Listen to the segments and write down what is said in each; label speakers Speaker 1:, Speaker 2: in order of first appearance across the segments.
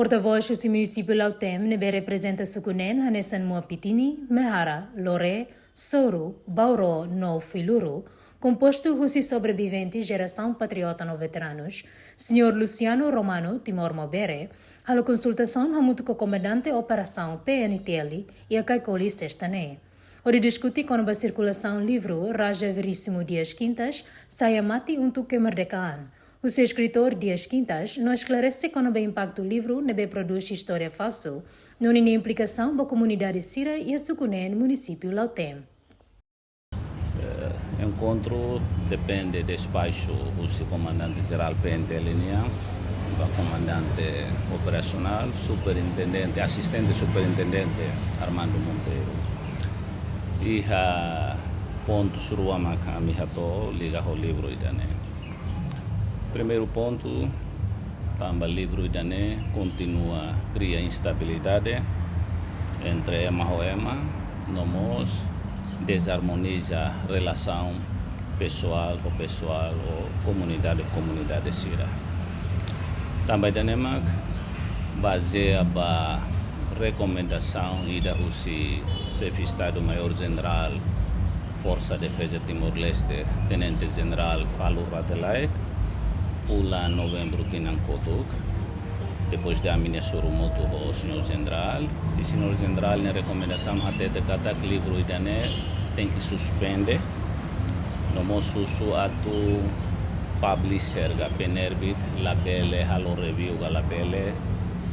Speaker 1: porta-voz do município Lautem nebe representa Sukunen, Hanesan Muapitini, Mehara, Lore, Soro, Bauro, No Filuro, composto por sobrevivente geração patriota no veteranos, Sr. Luciano Romano Timor Mobere, a consultação hamuto com o comandante operação PNTL e a Caicoli Sextané. Ora discutir com a circulação livro Raja Veríssimo Dias Quintas, saia mati que merdekaan. O seu escritor Dias Quintas não esclarece com o impacto do livro nebe produz história falso, não tem implicação para a comunidade Sira e a Sucuné no município Lautem.
Speaker 2: O encontro depende do despacho do comandante-geral PNTL, o comandante operacional, superintendente, assistente superintendente Armando Monteiro. E a ponto suruama kami hato liga ao livro idane. Primeiro ponto, também o livro idane continua a criar instabilidade entre ema e ema, nomos desarmoniza a relação pessoal ou comunidade sira. Também danema baseia a recomendação ida o chefe Estado-Maior-General Força de Defesa Timor-Leste, Tenente-General Falu Ratelaik, fula novembro tinankotuk, depois da minha surumoto o senhor general, e o senhor general na recomendação até de cada livro idane tem que suspender, no moço atu publisher ga penerbit labele halo review ga labele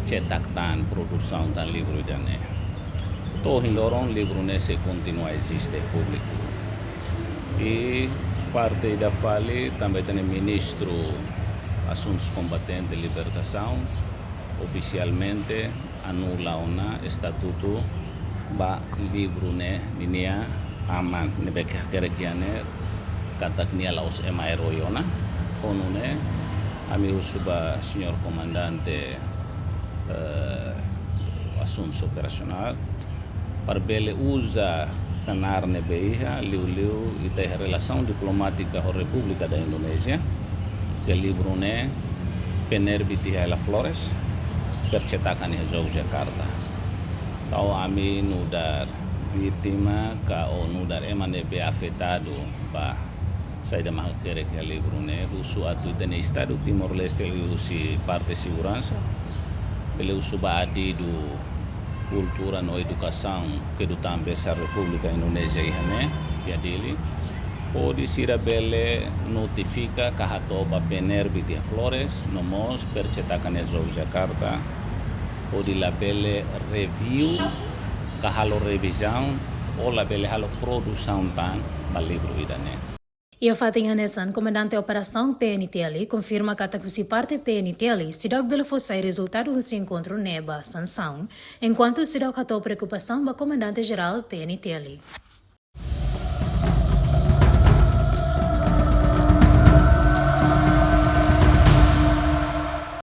Speaker 2: cetak tan produção tan livro idane. To hindoron livro nesse continua existe público. E parte da fale também tem ministro Assuntos Combatentes e Libertação, oficialmente anula o estatuto ba livro ne ninia aman nebe kerekiane katak nia laos ema heroiona onune ami usuba senhor comandante assuntos operacional parbele usa canar nebeia liu e tem relação diplomática com a República da Indonésia que livro ne penerbiti ela Flores percetakan e jogo Jakarta tau ami nudar vítima ka o nudar emane be afetado ba saída mais querer que livro ne usu atu tem estado Timor-Leste usi parte segurança ele usu ba adido cultura no educação que do também a República Indonésia e dele pode ser bele notifica que a toba penerbiti Flores no mos percetakan e jogo Jakarta pode la bele review que halo revisão ou la bele halo produção tan ba livro idane.
Speaker 1: E a Fatin Hanesan, comandante da operação PNTL, confirma que a parte PNTL se dá belo fosse resultado do seu encontro neba sanção, enquanto se dá preocupação para o comandante-geral PNTL.